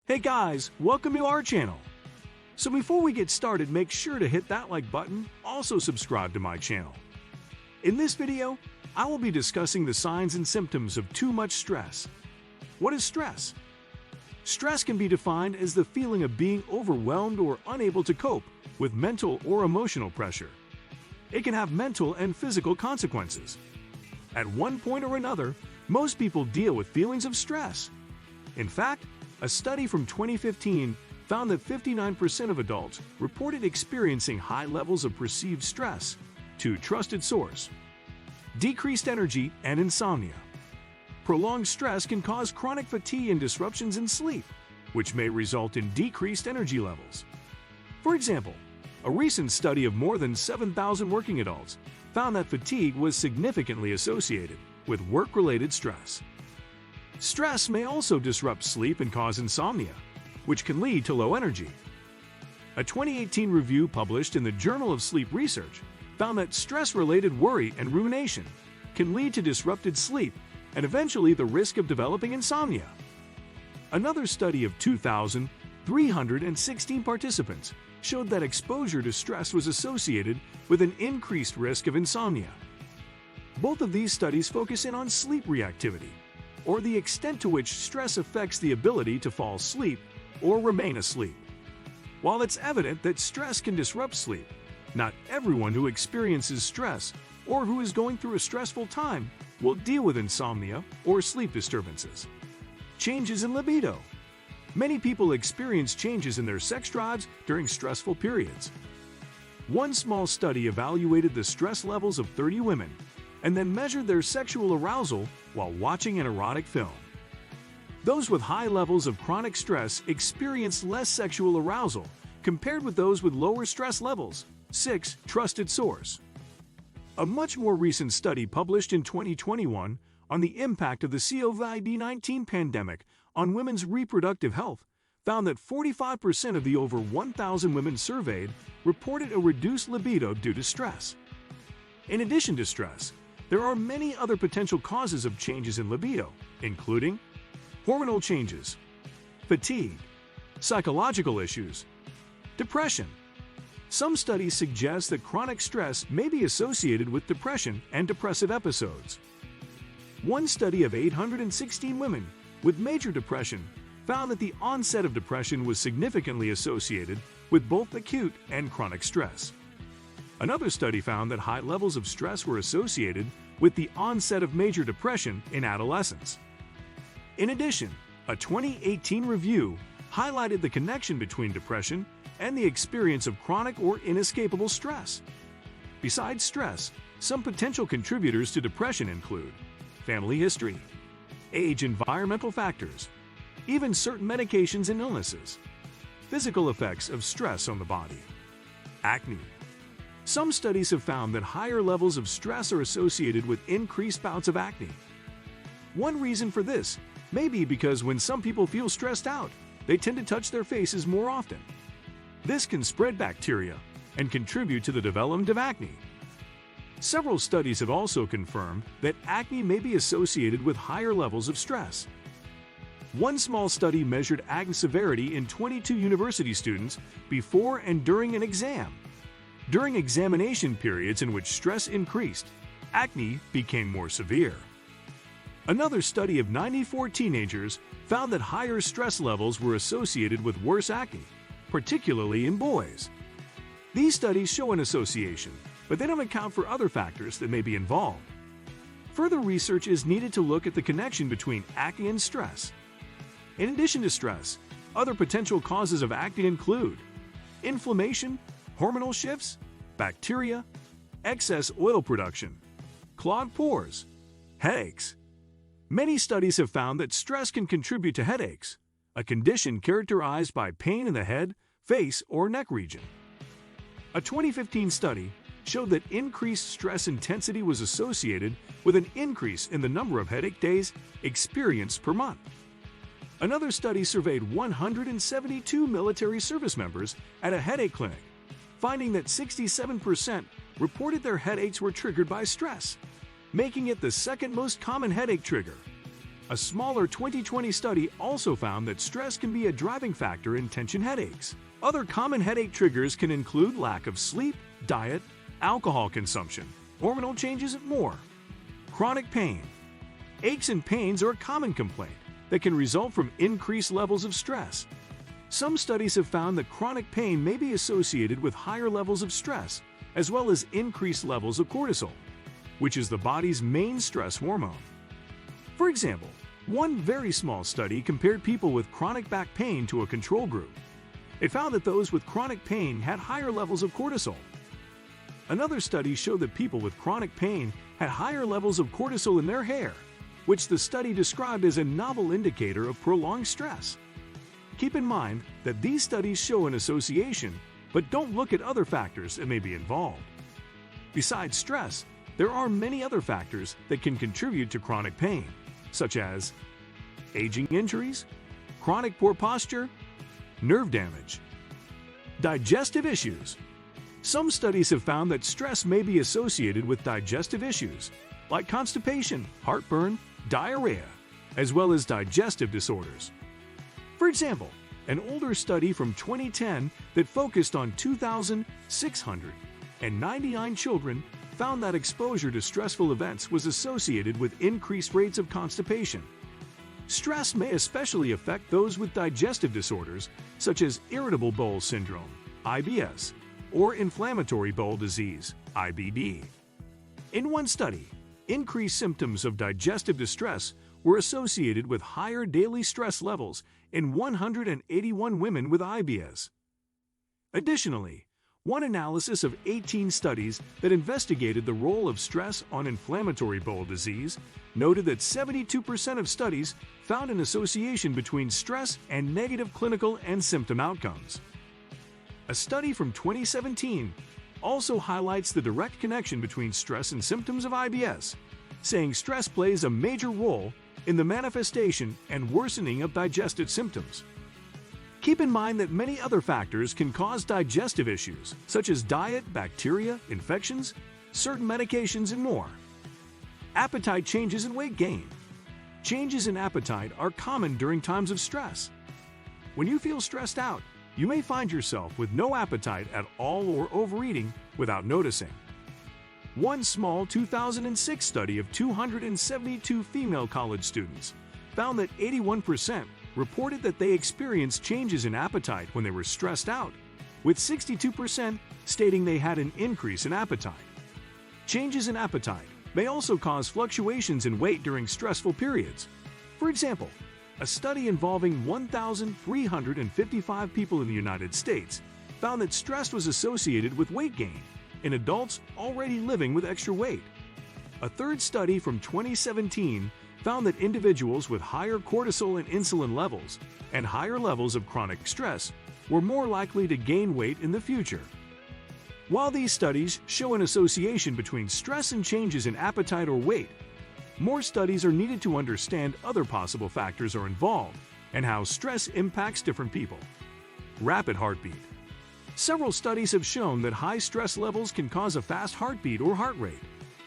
Hey guys, welcome to our channel. So before we get started, make sure to hit that like button, also subscribe to my channel. In this video, I will be discussing the signs and symptoms of too much stress. What is stress? Stress can be defined as the feeling of being overwhelmed or unable to cope with mental or emotional pressure. It can have mental and physical consequences. At one point or another, most people deal with feelings of stress. In fact, a study from 2015 found that 59% of adults reported experiencing high levels of perceived stress. To trusted source. Decreased energy and insomnia. Prolonged stress can cause chronic fatigue and disruptions in sleep, which may result in decreased energy levels. For example, a recent study of more than 7,000 working adults found that fatigue was significantly associated with work-related stress. Stress may also disrupt sleep and cause insomnia, which can lead to low energy. A 2018 review published in the Journal of Sleep Research found that stress-related worry and rumination can lead to disrupted sleep and eventually the risk of developing insomnia. Another study of 2,316 participants showed that exposure to stress was associated with an increased risk of insomnia. Both of these studies focus in on sleep reactivity, or the extent to which stress affects the ability to fall asleep or remain asleep. While it's evident that stress can disrupt sleep, not everyone who experiences stress or who is going through a stressful time will deal with insomnia or sleep disturbances. Changes in libido. Many people experience changes in their sex drives during stressful periods. One small study evaluated the stress levels of 30 women and then measured their sexual arousal while watching an erotic film. Those with high levels of chronic stress experienced less sexual arousal compared with those with lower stress levels. 6. Trusted source. A much more recent study published in 2021 on the impact of the COVID-19 pandemic on women's reproductive health found that 45% of the over 1,000 women surveyed reported a reduced libido due to stress. In addition to stress, there are many other potential causes of changes in libido, including hormonal changes, fatigue, psychological issues, depression. Some studies suggest that chronic stress may be associated with depression and depressive episodes. One study of 816 women with major depression found that the onset of depression was significantly associated with both acute and chronic stress. Another study found that high levels of stress were associated with the onset of major depression in adolescents. In addition, a 2018 review highlighted the connection between depression and the experience of chronic or inescapable stress. Besides stress, some potential contributors to depression include family history, age, environmental factors, even certain medications and illnesses, physical effects of stress on the body, acne. Some studies have found that higher levels of stress are associated with increased bouts of acne. One reason for this may be because when some people feel stressed out, they tend to touch their faces more often. This can spread bacteria and contribute to the development of acne. Several studies have also confirmed that acne may be associated with higher levels of stress. One small study measured acne severity in 22 university students before and during an exam. During examination periods in which stress increased, acne became more severe. Another study of 94 teenagers found that higher stress levels were associated with worse acne, particularly in boys. These studies show an association, but they don't account for other factors that may be involved. Further research is needed to look at the connection between acne and stress. In addition to stress, other potential causes of acne include inflammation, hormonal shifts, bacteria, excess oil production, clogged pores, headaches. Many studies have found that stress can contribute to headaches, a condition characterized by pain in the head, face, or neck region. A 2015 study showed that increased stress intensity was associated with an increase in the number of headache days experienced per month. Another study surveyed 172 military service members at a headache clinic, finding that 67% reported their headaches were triggered by stress, making it the second most common headache trigger. A smaller 2020 study also found that stress can be a driving factor in tension headaches. Other common headache triggers can include lack of sleep, diet, alcohol consumption, hormonal changes, and more. Chronic pain. Aches and pains are a common complaint that can result from increased levels of stress. Some studies have found that chronic pain may be associated with higher levels of stress, as well as increased levels of cortisol, which is the body's main stress hormone. For example, one very small study compared people with chronic back pain to a control group. It found that those with chronic pain had higher levels of cortisol. Another study showed that people with chronic pain had higher levels of cortisol in their hair, which the study described as a novel indicator of prolonged stress. Keep in mind that these studies show an association, but don't look at other factors that may be involved. Besides stress, there are many other factors that can contribute to chronic pain, such as aging injuries, chronic poor posture, nerve damage, digestive issues. Some studies have found that stress may be associated with digestive issues, like constipation, heartburn, diarrhea, as well as digestive disorders. For example, an older study from 2010 that focused on 2,699 children found that exposure to stressful events was associated with increased rates of constipation. Stress may especially affect those with digestive disorders such as irritable bowel syndrome, IBS, or inflammatory bowel disease, IBD. In one study, increased symptoms of digestive distress were associated with higher daily stress levels in 181 women with IBS. Additionally, one analysis of 18 studies that investigated the role of stress on inflammatory bowel disease noted that 72% of studies found an association between stress and negative clinical and symptom outcomes. A study from 2017 also highlights the direct connection between stress and symptoms of IBS, saying stress plays a major role in the manifestation and worsening of digestive symptoms. Keep in mind that many other factors can cause digestive issues, such as diet, bacteria, infections, certain medications, and more. Appetite changes and weight gain. Changes in appetite are common during times of stress. When you feel stressed out, you may find yourself with no appetite at all or overeating without noticing. One small 2006 study of 272 female college students found that 81% reported that they experienced changes in appetite when they were stressed out, with 62% stating they had an increase in appetite. Changes in appetite may also cause fluctuations in weight during stressful periods. For example, a study involving 1,355 people in the United States found that stress was associated with weight gain in adults already living with extra weight. A third study from 2017 found that individuals with higher cortisol and insulin levels and higher levels of chronic stress were more likely to gain weight in the future. While these studies show an association between stress and changes in appetite or weight, more studies are needed to understand other possible factors are involved and how stress impacts different people. Rapid heartbeat. Several studies have shown that high stress levels can cause a fast heartbeat or heart rate.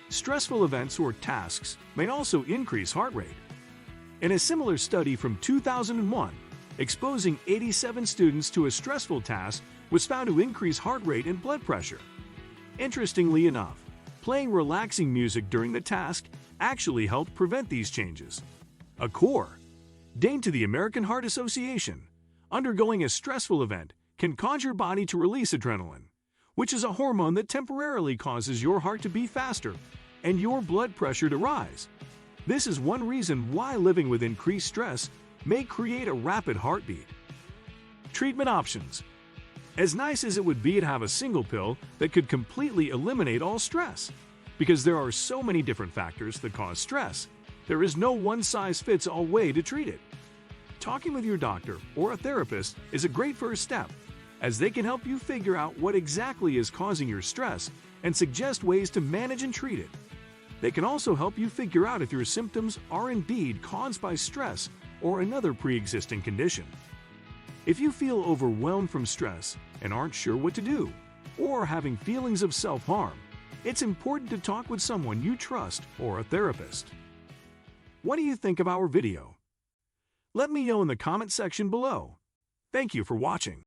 Stressful events or tasks may also increase heart rate. In a similar study from 2001, exposing 87 students to a stressful task was found to increase heart rate and blood pressure. Interestingly enough, playing relaxing music during the task actually helped prevent these changes. A core, named to the American Heart Association, undergoing a stressful event can cause your body to release adrenaline, which is a hormone that temporarily causes your heart to beat faster and your blood pressure to rise. This is one reason why living with increased stress may create a rapid heartbeat. Treatment options. As nice as it would be to have a single pill that could completely eliminate all stress, because there are so many different factors that cause stress, there is no one-size-fits-all way to treat it. Talking with your doctor or a therapist is a great first step, as they can help you figure out what exactly is causing your stress and suggest ways to manage and treat it. They can also help you figure out if your symptoms are indeed caused by stress or another pre-existing condition. If you feel overwhelmed from stress and aren't sure what to do, or having feelings of self-harm, it's important to talk with someone you trust or a therapist. What do you think of our video? Let me know in the comment section below. Thank you for watching.